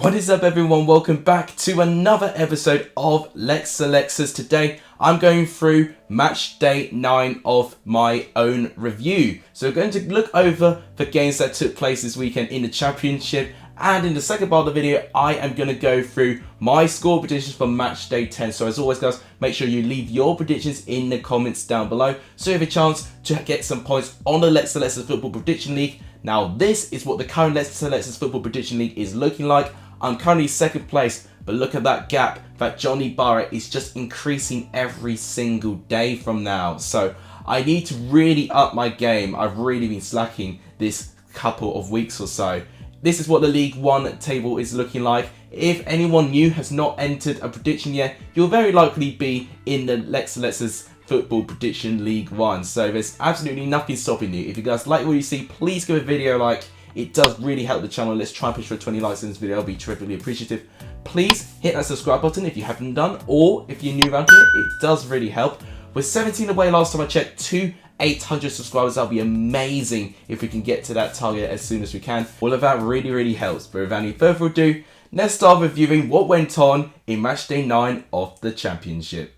What is up everyone, welcome back to another episode of Lex Selects. Today I'm going through match day 9 of my own review. So we're going to look over the games that took place this weekend in the championship, and in the second part of the video I am going to go through my score predictions for match day 10. So as always guys, make sure you leave your predictions in the comments down below so you have a chance to get some points on the Lex Selects Football Prediction League. Now this is what the current Lex Selects Football Prediction League is looking like. I'm currently second place, but look at that gap that Johnny Barrett is just increasing every single day from now. So I need to really up my game. I've really been slacking this couple of weeks or so. This is what the League 1 table is looking like. If anyone new has not entered a prediction yet, you'll very likely be in the Lex Selects Football Prediction League 1. So there's absolutely nothing stopping you. If you guys like what you see, please give a video a like. It does really help the channel. Let's try and push for 20 likes in this video. I'll be terrifically appreciative. Please hit that subscribe button if you haven't done, or if you're new around here, it does really help. We're 17 away last time I checked to 800 subscribers. That'll be amazing if we can get to that target as soon as we can. All of that really helps. But without any further ado, let's start reviewing what went on in match day 9 of the championship.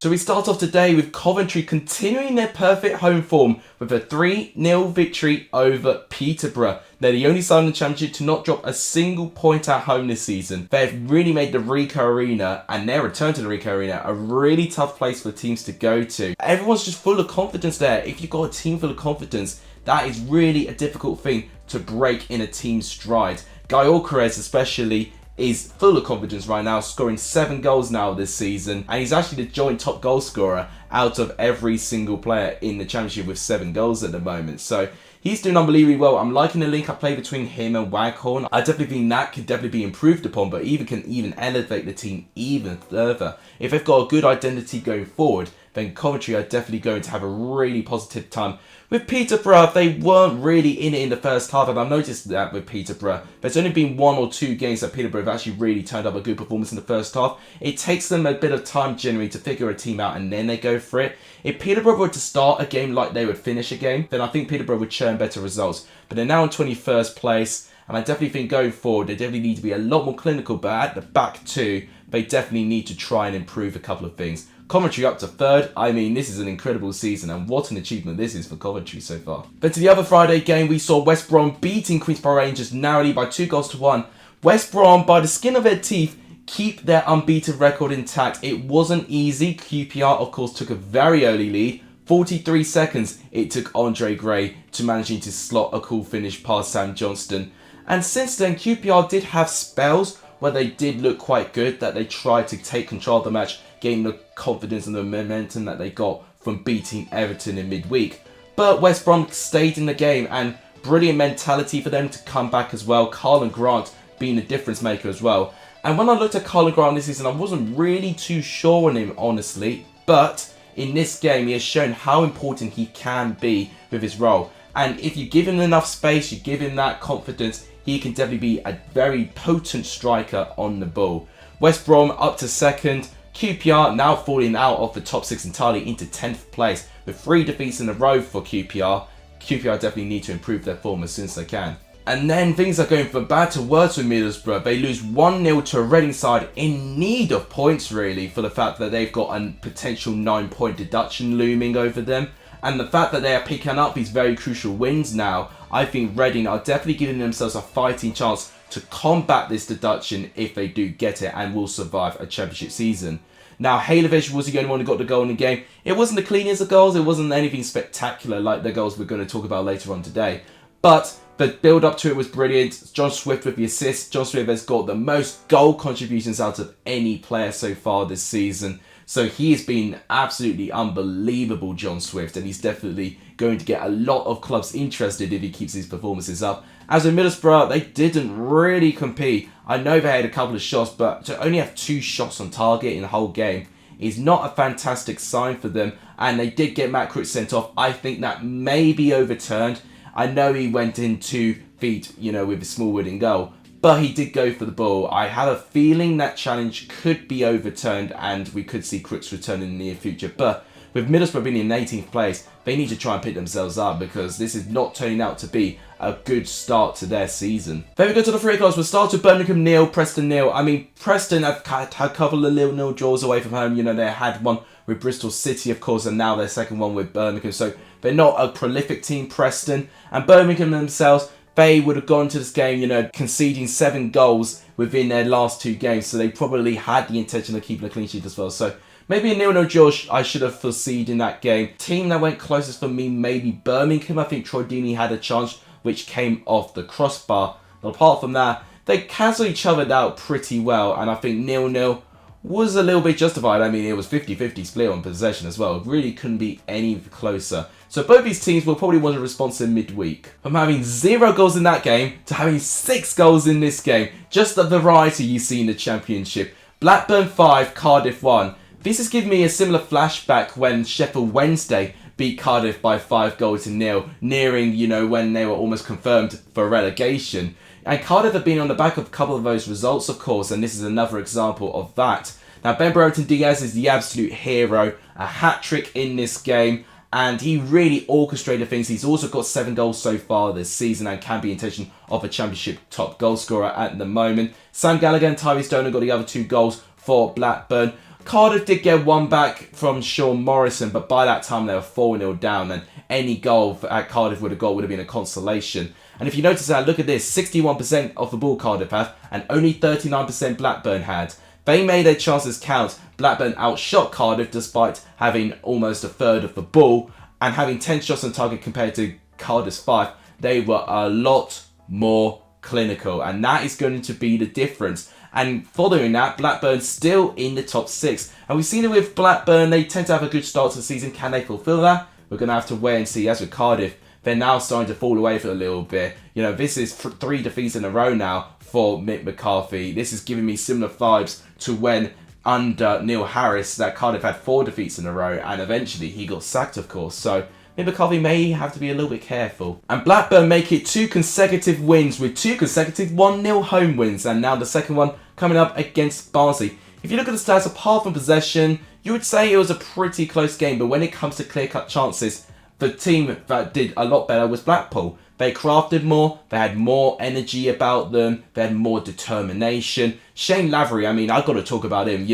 So we start off today with Coventry continuing their perfect home form with a 3-0 victory over Peterborough. They're the only side in the championship to not drop a single point at home this season. They've really made the Ricoh Arena and their return to the Ricoh Arena a really tough place for teams to go to. Everyone's just full of confidence there. If you've got a team full of confidence, that is really a difficult thing to break in a team's stride. Guy Alcaraz especially is full of confidence right now, scoring 7 goals now this season, and he's actually the joint top goal scorer out of every single player in the championship with 7 goals at the moment. So he's doing unbelievably well. I'm liking the link-up play between him and Waghorn. I definitely think that could definitely be improved upon, but can even elevate the team even further. If they've got a good identity going forward, then Coventry are definitely going to have a really positive time. With Peterborough, they weren't really in it in the first half, and I've noticed that with Peterborough. There's only been 1 or 2 games that Peterborough have actually really turned up a good performance in the first half. It takes them a bit of time generally to figure a team out, and then they go for it. If Peterborough were to start a game like they would finish a game, then I think Peterborough would churn better results. But they're now in 21st place, and I definitely think going forward, they definitely need to be a lot more clinical, but at the back too, they definitely need to try and improve a couple of things. Coventry up to 3rd. I mean, this is an incredible season, and what an achievement this is for Coventry so far. But to the other Friday game, we saw West Brom beating Queensborough Rangers narrowly by 2 goals to 1. West Brom, by the skin of their teeth, keep their unbeaten record intact. It wasn't easy. QPR, of course, took a very early lead. 43 seconds it took Andre Gray to managing to slot a cool finish past Sam Johnston. And since then, QPR did have spells where they did look quite good, that they tried to take control of the match, gain the confidence and the momentum that they got from beating Everton in midweek. But West Brom stayed in the game, and brilliant mentality for them to come back as well. Carl and Grant being the difference maker as well. And when I looked at Carl and Grant this season, I wasn't really too sure on him, honestly. But in this game, he has shown how important he can be with his role. And if you give him enough space, you give him that confidence, he can definitely be a very potent striker on the ball. West Brom up to 2nd. QPR now falling out of the top 6 entirely into 10th place with 3 defeats in a row for QPR. QPR definitely need to improve their form as soon as they can. And then things are going from bad to worse with Middlesbrough. They lose 1-0 to a Reading side in need of points really, for the fact that they've got a potential 9-point deduction looming over them. And the fact that they are picking up these very crucial wins now, I think Reading are definitely giving themselves a fighting chance to combat this deduction if they do get it and will survive a championship season. Now, Halevic was the only one who got the goal in the game. It wasn't the cleanest of goals. It wasn't anything spectacular like the goals we're going to talk about later on today. But the build up to it was brilliant. John Swift with the assist. John Swift has got the most goal contributions out of any player so far this season. So he has been absolutely unbelievable, John Swift, and he's definitely going to get a lot of clubs interested if he keeps his performances up. As with Middlesbrough, they didn't really compete. I know they had a couple of shots, but to only have 2 shots on target in the whole game is not a fantastic sign for them. And they did get Matt Crooks sent off. I think that may be overturned. I know he went in 2 feet, with a small wooden goal, but he did go for the ball. I have a feeling that challenge could be overturned and we could see Crooks return in the near future. But with Middlesbrough being in 18th place, they need to try and pick themselves up because this is not turning out to be a good start to their season. Then we go to the 3 o'clocks. We'll start with Birmingham 0, Preston 0. I mean, Preston have had a couple of 0-0 draws away from home. They had one with Bristol City, of course, and now their second one with Birmingham. So they're not a prolific team, Preston. And Birmingham themselves, they would have gone to this game, conceding 7 goals within their last 2 games. So they probably had the intention of keeping a clean sheet as well. So maybe a 0-0 draw I should have foreseen in that game. Team that went closest for me, maybe Birmingham. I think Troy Deeney had a chance which came off the crossbar. But apart from that, they cancelled each other out pretty well. And I think 0-0 was a little bit justified. I mean, it was 50-50 split on possession as well. It really couldn't be any closer. So both these teams will probably want a response in midweek. From having 0 goals in that game to having 6 goals in this game. Just the variety you see in the Championship. Blackburn 5, Cardiff 1. This has given me a similar flashback when Sheffield Wednesday beat Cardiff by 5-0, nearing, when they were almost confirmed for relegation. And Cardiff have been on the back of a couple of those results, of course, and this is another example of that. Now, Ben Brereton Diaz is the absolute hero, a hat-trick in this game, and he really orchestrated things. He's also got 7 goals so far this season and can be in intention of a Championship top goal scorer at the moment. Sam Gallagher and Tyrese Stoner got the other 2 goals for Blackburn. Cardiff did get 1 back from Sean Morrison, but by that time they were 4-0 down, and any goal at Cardiff would have been a consolation. And if you notice that, look at this, 61% of the ball Cardiff have, and only 39% Blackburn had. They made their chances count. Blackburn outshot Cardiff despite having almost a third of the ball, and having 10 shots on target compared to Cardiff's 5. They were a lot more clinical, and that is going to be the difference. And following that, Blackburn still in the top 6. And we've seen it with Blackburn, they tend to have a good start to the season. Can they fulfill that? We're going to have to wait and see. As with Cardiff, they're now starting to fall away for a little bit. This is 3 defeats in a row now for Mick McCarthy. This is giving me similar vibes to when under Neil Harris that Cardiff had 4 defeats in a row and eventually he got sacked, of course. So Mick McCarthy may have to be a little bit careful. And Blackburn make it 2 consecutive wins with 2 consecutive 1-0 home wins, and now the second one coming up against Barnsley. If you look at the stats, apart from possession, you would say it was a pretty close game, but when it comes to clear-cut chances, the team that did a lot better was Blackpool. They crafted more, they had more energy about them, they had more determination. Shane Lavery, I mean, I've got to talk about him,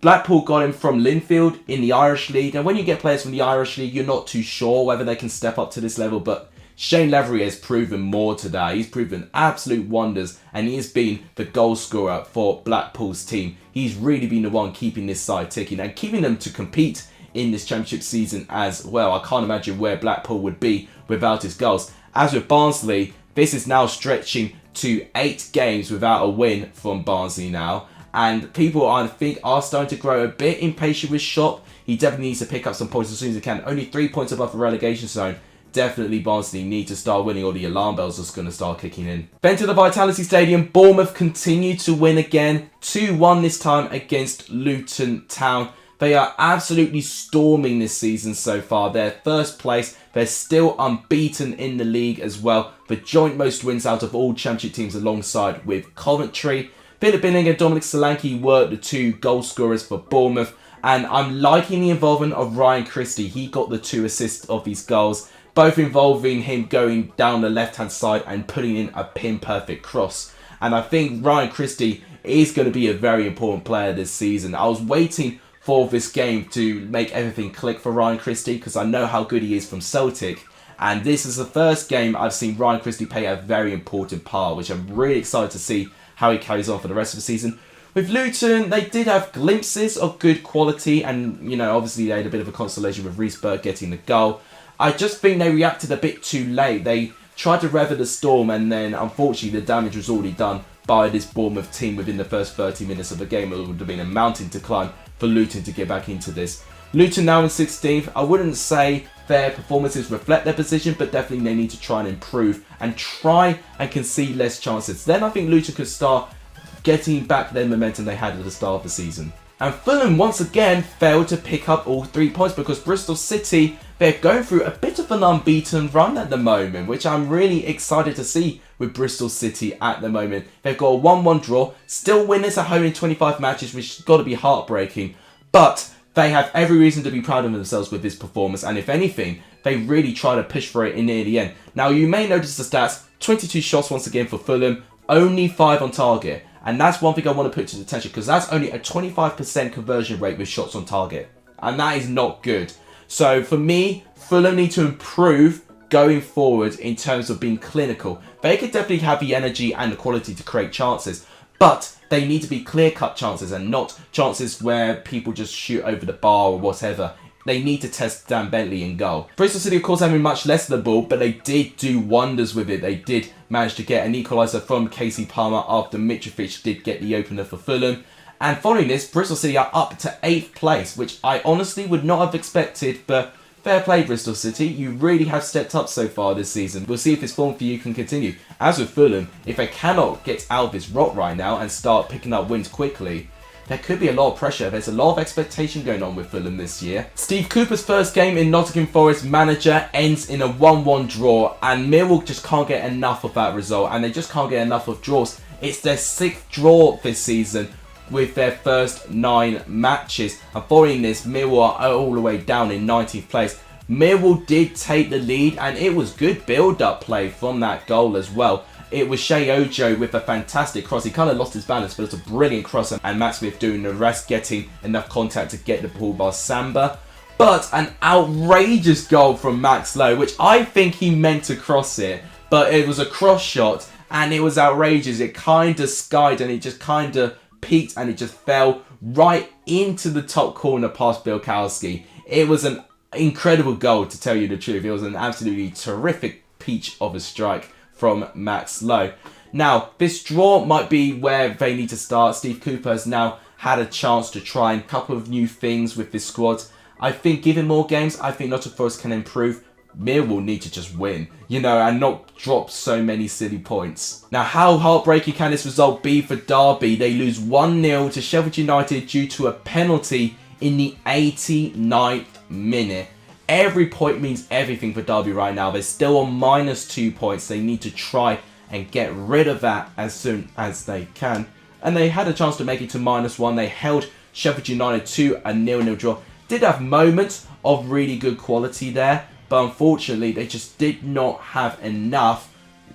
Blackpool got him from Linfield in the Irish League, and when you get players from the Irish League, you're not too sure whether they can step up to this level, but Shane Lavery has proven more to that. He's proven absolute wonders, and he has been the goal scorer for Blackpool's team. He's really been the one keeping this side ticking and keeping them to compete in this Championship season as well. I can't imagine where Blackpool would be without his goals. As with Barnsley, this is now stretching to 8 games without a win from Barnsley now. And people, I think, are starting to grow a bit impatient with Shop. He definitely needs to pick up some points as soon as he can. Only 3 points above the relegation zone. Definitely Barnsley need to start winning, or the alarm bells are going to start kicking in. Then to the Vitality Stadium, Bournemouth continue to win again. 2-1 this time against Luton Town. They are absolutely storming this season so far. They're first place. They're still unbeaten in the league as well. The joint most wins out of all Championship teams alongside with Coventry. Philip Billing and Dominic Solanke were the 2 goal scorers for Bournemouth. And I'm liking the involvement of Ryan Christie. He got the 2 assists of these goals, both involving him going down the left-hand side and putting in a pin-perfect cross. And I think Ryan Christie is going to be a very important player this season. I was waiting for this game to make everything click for Ryan Christie because I know how good he is from Celtic. And this is the first game I've seen Ryan Christie play a very important part, which I'm really excited to see how he carries on for the rest of the season. With Luton, they did have glimpses of good quality, and obviously they had a bit of a consolation with Reece Burke getting the goal. I just think they reacted a bit too late. They tried to weather the storm, and then unfortunately the damage was already done by this Bournemouth team within the first 30 minutes of the game. It would have been a mountain to climb for Luton to get back into this. Luton now in 16th. I wouldn't say their performances reflect their position, but definitely they need to try and improve and try and concede less chances. Then I think Luton could start getting back their momentum they had at the start of the season. And Fulham once again failed to pick up all 3 points because Bristol City, they're going through a bit of an unbeaten run at the moment, which I'm really excited to see with Bristol City at the moment. They've got a 1-1 draw, still winners at home in 25 matches, which has got to be heartbreaking. But they have every reason to be proud of themselves with this performance, and if anything, they really try to push for it in near the end. Now, you may notice the stats, 22 shots once again for Fulham, only 5 on target. And that's one thing I want to put to the attention, because that's only a 25% conversion rate with shots on target. And that is not good. So for me, Fulham need to improve going forward in terms of being clinical. They could definitely have the energy and the quality to create chances, but they need to be clear-cut chances and not chances where people just shoot over the bar or whatever. They need to test Dan Bentley in goal. Bristol City, of course, having much less of the ball, but they did do wonders with it. They did manage to get an equaliser from Casey Palmer after Mitrovic did get the opener for Fulham. And following this, Bristol City are up to 8th place, which I honestly would not have expected, but fair play, Bristol City. You really have stepped up so far this season. We'll see if this form for you can continue. As with Fulham, if they cannot get out of this rot right now and start picking up wins quickly, there could be a lot of pressure. There's a lot of expectation going on with Fulham this year. Steve Cooper's first game in Nottingham Forest manager ends in a 1-1 draw, and Millwall just can't get enough of that result, and they just can't get enough of draws. It's their 6th draw this season with their first 9 matches, and following this, Millwall are all the way down in 19th place. Millwall did take the lead, and it was good build-up play from that goal as well. It was Shea Ojo with a fantastic cross. He kind of lost his balance, but it was a brilliant cross, and Matt Smith doing the rest, getting enough contact to get the ball by Samba. But an outrageous goal from Max Lowe, which I think he meant to cross it, but it was a cross shot, and it was outrageous. It kind of skied, and it just kind of peaked, and it just fell right into the top corner past Bilkowski. It was an incredible goal, to tell you the truth. It was an absolutely terrific peach of a strike from Max Lowe. Now, this draw might be where they need to start. Steve Cooper has now had a chance to try a couple of new things with this squad. I think given more games, I think Nottingham Forest can improve. Millwall need to just win, and not drop so many silly points. Now, how heartbreaking can this result be for Derby? They lose 1-0 to Sheffield United due to a penalty in the 89th minute. Every point means everything for Derby right now. They're still on -2 points. They need to try and get rid of that as soon as they can. And they had a chance to make it to -1. They held Sheffield United to a 0-0 draw. Did have moments of really good quality there, but unfortunately they just did not have enough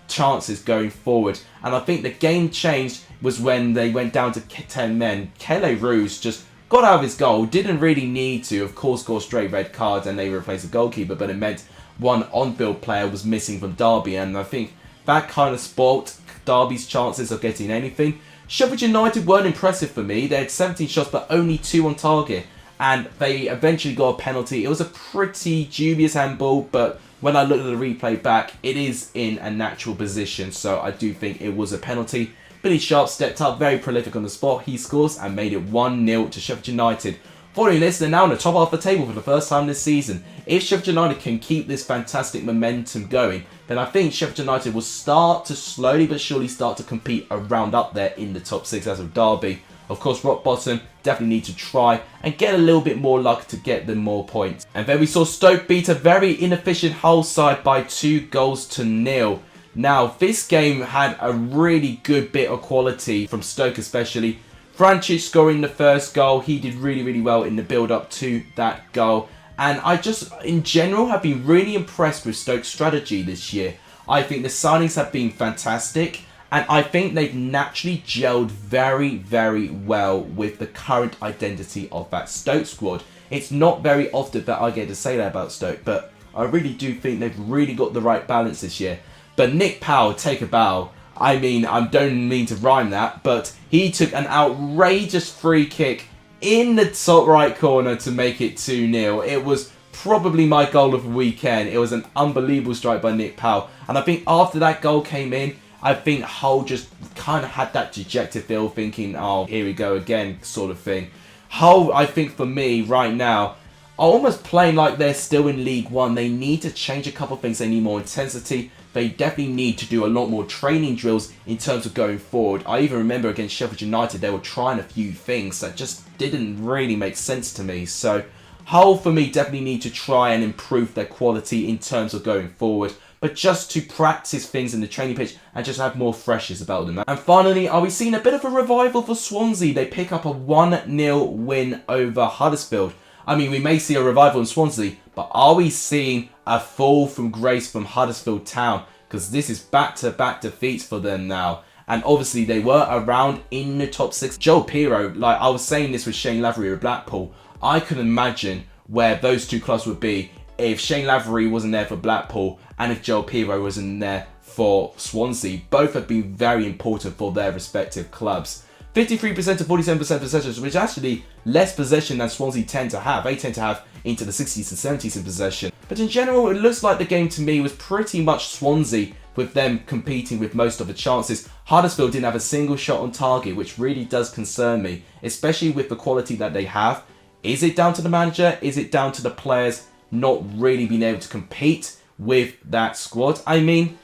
chances going forward. And I think the game changed was when they went down to 10 men. Kele Roos just got out of his goal, didn't really need to, of course, got straight red cards and they replaced the goalkeeper, but it meant one on-field player was missing from Derby, and I think that kind of spoilt Derby's chances of getting anything. Sheffield United weren't impressive for me. They had 17 shots, but only 2 on target, and they eventually got a penalty. It was a pretty dubious handball, but when I looked at the replay back, it is in a natural position, so I do think it was a penalty. Billy Sharp stepped up, very prolific on the spot. He scores and made it 1-0 to Sheffield United. Following this, they're now on the top half of the table for the first time this season. If Sheffield United can keep this fantastic momentum going, then I think Sheffield United will start to slowly but surely start to compete around up there in the top 6 as of Derby. Of course, rock bottom, definitely need to try and get a little bit more luck to get them more points. And then we saw Stoke beat a very inefficient Hull side by 2-0. Now, this game had a really good bit of quality from Stoke especially. Frančić scoring the first goal. He did really, really well in the build-up to that goal. And I just, in general, have been really impressed with Stoke's strategy this year. I think the signings have been fantastic. And I think they've naturally gelled very, very well with the current identity of that Stoke squad. It's not very often that I get to say that about Stoke, but I really do think they've really got the right balance this year. But Nick Powell, take a bow. I mean, I don't mean to rhyme that, but he took an outrageous free kick in the top right corner to make it 2-0. It was probably my goal of the weekend. It was an unbelievable strike by Nick Powell. And I think after that goal came in, I think Hull just kind of had that dejected feel, thinking, oh, here we go again, sort of thing. Hull, I think for me, right now, are almost playing like they're still in League One. They need to change a couple of things. They need more intensity. they definitely need to do a lot more training drills in terms of going forward. I even remember against Sheffield United, they were trying a few things that just didn't really make sense to me. So Hull, for me, definitely need to try and improve their quality in terms of going forward, but just to practice things in the training pitch and just have more freshness about them. And finally, are we seeing a bit of a revival for Swansea? They pick up a 1-0 win over Huddersfield. I mean, we may see a revival in Swansea, but are we seeing a fall from grace from Huddersfield Town? Because this is back-to-back defeats for them now. And obviously, they were around in the top 6. Joel Pirro, like I was saying this with Shane Lavery with Blackpool, I could imagine where those two clubs would be if Shane Lavery wasn't there for Blackpool and if Joel Pirro wasn't there for Swansea. Both have been very important for their respective clubs. 53% to 47% possessions, which is actually less possession than Swansea tend to have. They tend to have into the 60s and 70s in possession. But in general, it looks like the game to me was pretty much Swansea, with them competing with most of the chances. Huddersfield didn't have a single shot on target, which really does concern me, especially with the quality that they have. Is it down to the manager? Is it down to the players not really being able to compete with that squad? I mean,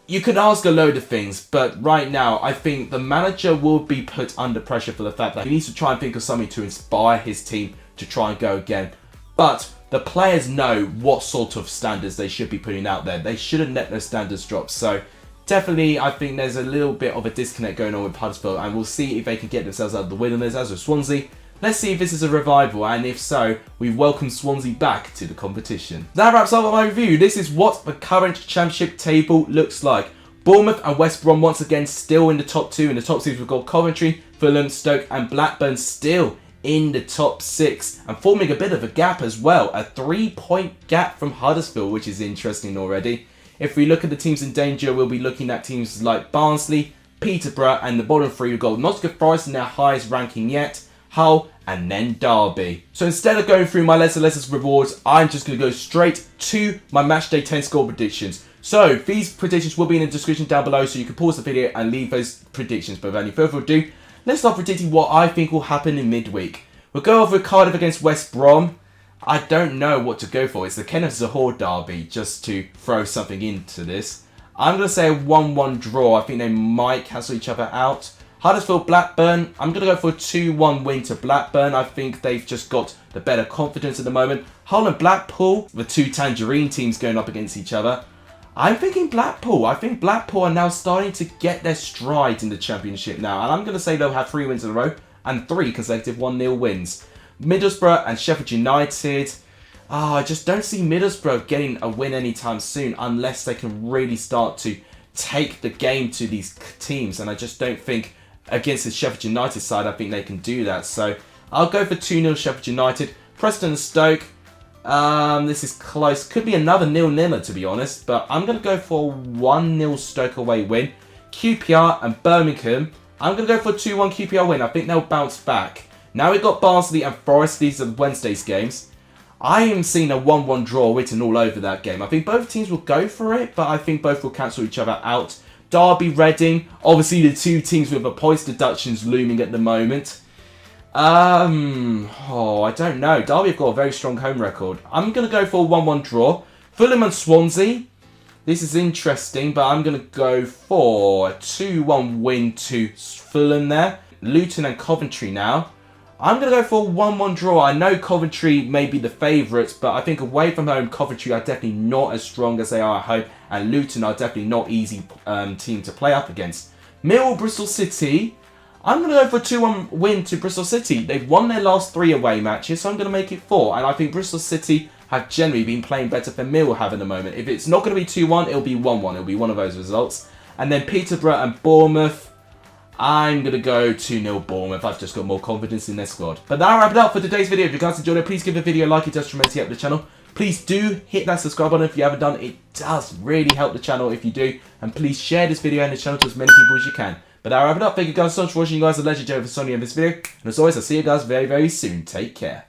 you could ask a load of things, but right now, I think the manager will be put under pressure for the fact that he needs to try and think of something to inspire his team to try and go again. But the players know what sort of standards they should be putting out there. They shouldn't let those standards drop. So definitely, I think there's a little bit of a disconnect going on with Huddersfield, and we'll see if they can get themselves out of the wilderness. As with Swansea, let's see if this is a revival, and if so, we welcome Swansea back to the competition. That wraps up my review. This is what the current championship table looks like. Bournemouth and West Brom once again still in the top 2. In the top 6 we've got Coventry, Fulham, Stoke and Blackburn still in the top 6 and forming a bit of a gap as well. A 3-point gap from Huddersfield, which is interesting already. If we look at the teams in danger, we'll be looking at teams like Barnsley, Peterborough, and the bottom 3 we've got Nottingham Forest in their highest ranking yet, Hull, and then Derby. So instead of going through my lesser rewards, I'm just going to go straight to my Matchday 10 score predictions. So these predictions will be in the description down below, so you can pause the video and leave those predictions. But without any further ado, let's start predicting what I think will happen in midweek. We'll go over Cardiff against West Brom. I don't know what to go for. It's the Kenneth Zahour derby, just to throw something into this. I'm going to say a 1-1 draw. I think they might cancel each other out. Huddersfield Blackburn, I'm going to go for a 2-1 win to Blackburn. I think they've just got the better confidence at the moment. Hull and Blackpool, the two Tangerine teams going up against each other. I'm thinking Blackpool. I think Blackpool are now starting to get their stride in the Championship now. And I'm going to say they'll have 3 wins in a row and 3 consecutive 1-0 wins. Middlesbrough and Sheffield United. I just don't see Middlesbrough getting a win anytime soon unless they can really start to take the game to these teams. And I just don't think against the Sheffield United side, I think they can do that. So I'll go for 2-0 Sheffield United. Preston and Stoke. This is close. Could be another 0-0 to be honest. But I'm going to go for a 1-0 Stoke away win. QPR and Birmingham. I'm going to go for a 2-1 QPR win. I think they'll bounce back. Now we've got Barnsley and Forest. These are Wednesday's games. I am seeing a 1-1 draw written all over that game. I think both teams will go for it, but I think both will cancel each other out. Derby, Reading. Obviously, the two teams with the points deductions looming at the moment. I don't know. Derby have got a very strong home record. I'm going to go for a 1-1 draw. Fulham and Swansea. This is interesting, but I'm going to go for a 2-1 win to Fulham there. Luton and Coventry now. I'm going to go for a 1-1 draw. I know Coventry may be the favourites, but I think away from home, Coventry are definitely not as strong as they are at home, and Luton are definitely not easy team to play up against. Millwall, Bristol City. I'm going to go for a 2-1 win to Bristol City. They've won their last 3 away matches, so I'm going to make it 4. And I think Bristol City have generally been playing better than Millwall have at the moment. If it's not going to be 2-1, it'll be 1-1. It'll be one of those results. And then Peterborough and Bournemouth. I'm going to go 2-0 Bournemouth. I've just got more confidence in their squad. But that'll wrap it up for today's video. If you guys enjoyed it, please give the video a like. It does tremendously help the channel. Please do hit that subscribe button if you haven't done it. It does really help the channel if you do. And please share this video and the channel to as many people as you can. But that'll wrap it up. Thank you guys so much for watching. You guys are legendary for Sony in this video. And as always, I'll see you guys very, very soon. Take care.